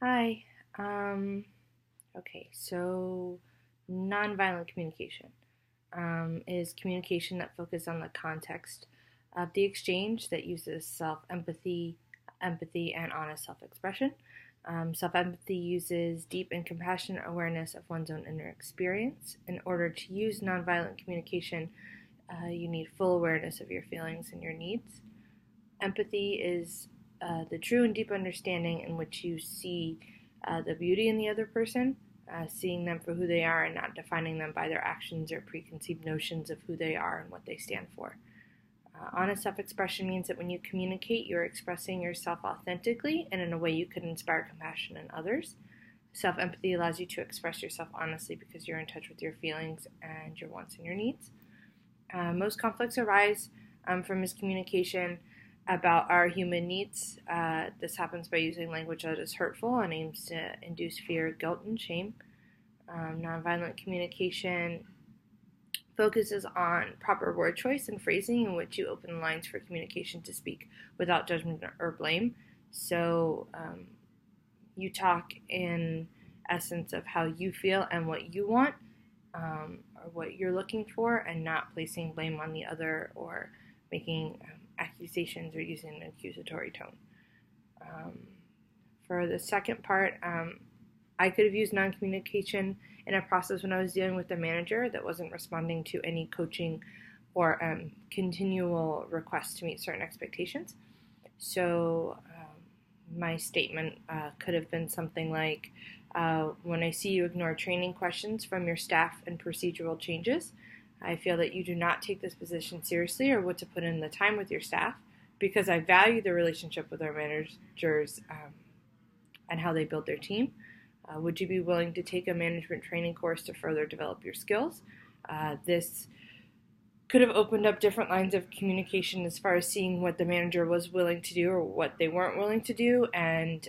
Hi. Um, so nonviolent communication is communication that focuses on the context of the exchange that uses empathy, and honest self-expression. Self-empathy uses deep and compassionate awareness of one's own inner experience. In order to use nonviolent communication, you need full awareness of your feelings and your needs. Empathy is the true and deep understanding in which you see the beauty in the other person, seeing them for who they are and not defining them by their actions or preconceived notions of who they are and what they stand for. Honest self expression means that when you communicate, you're expressing yourself authentically and in a way you could inspire compassion in others. Self empathy allows you to express yourself honestly because you're in touch with your feelings and your wants and your needs. Most conflicts arise from miscommunication about our human needs. This happens by using language that is hurtful and aims to induce fear, guilt, and shame. Nonviolent communication focuses on proper word choice and phrasing in which you open lines for communication to speak without judgment or blame. So you talk in essence of how you feel and what you want, or what you're looking for, and not placing blame on the other or making accusations or using an accusatory tone. Um, for the second part, I could have used non-communication in a process when I was dealing with a manager that wasn't responding to any coaching or continual requests to meet certain expectations. So my statement could have been something like, when I see you ignore training questions from your staff and procedural changes, I feel that you do not take this position seriously or what to put in the time with your staff because I value the relationship with our managers and how they build their team. Would you be willing to take a management training course to further develop your skills? This could have opened up different lines of communication as far as seeing what the manager was willing to do or what they weren't willing to do, and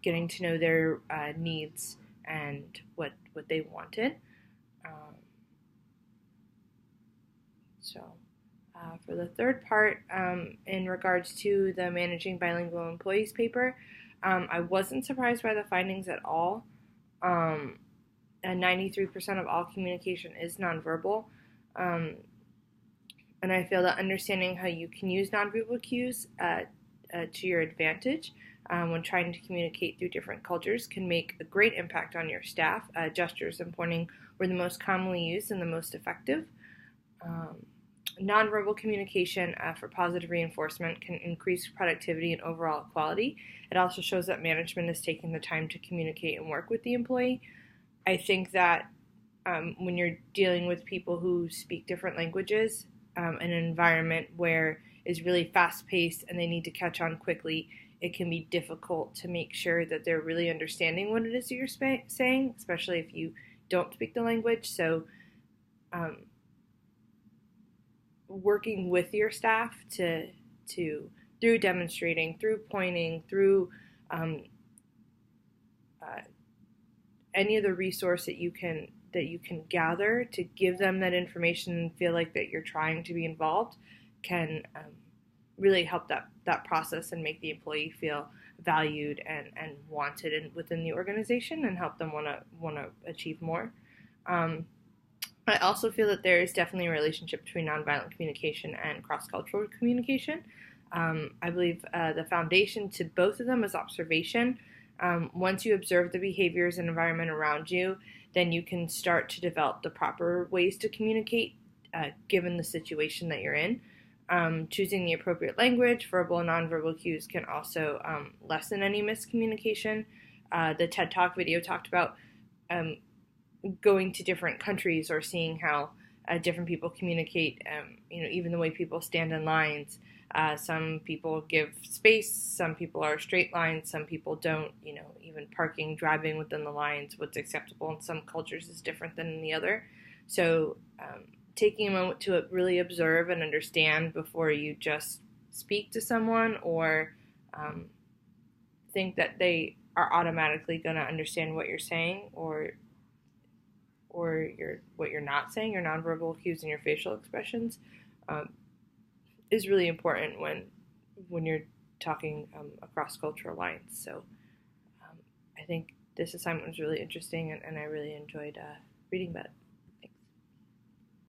getting to know their needs and what they wanted. Um, for the third part, in regards to the Managing Bilingual Employees paper, I wasn't surprised by the findings at all. And 93% of all communication is nonverbal. Um, and I feel that understanding how you can use nonverbal cues to your advantage when trying to communicate through different cultures can make a great impact on your staff. Gestures and pointing were the most commonly used and the most effective. Um, Nonverbal communication for positive reinforcement can increase productivity and overall quality. It also shows that management is taking the time to communicate and work with the employee. I think that when you're dealing with people who speak different languages, in an environment where is really fast paced and they need to catch on quickly, it can be difficult to make sure that they're really understanding what it is that you're saying, especially if you don't speak the language. So, working with your staff to through demonstrating, through pointing, through uh, any of the resource that you can gather to give them that information and feel like that you're trying to be involved can really help that process and make the employee feel valued and wanted within the organization and help them want to achieve more. I also feel that there is definitely a relationship between nonviolent communication and cross-cultural communication. I believe the foundation to both of them is observation. Once you observe the behaviors and environment around you, then you can start to develop the proper ways to communicate given the situation that you're in. Choosing the appropriate language, verbal and nonverbal cues can also lessen any miscommunication. The TED Talk video talked about going to different countries or seeing how different people communicate. Even the way people stand in lines. Some people give space, some people are straight lines, some people don't. Even parking, driving within the lines, what's acceptable in some cultures is different than in the other. So taking a moment to really observe and understand before you just speak to someone or think that they are automatically going to understand what you're saying or what you're not saying, your nonverbal cues and your facial expressions, is really important when you're talking across cultural lines. So I I think this assignment was really interesting, and I really enjoyed reading about it.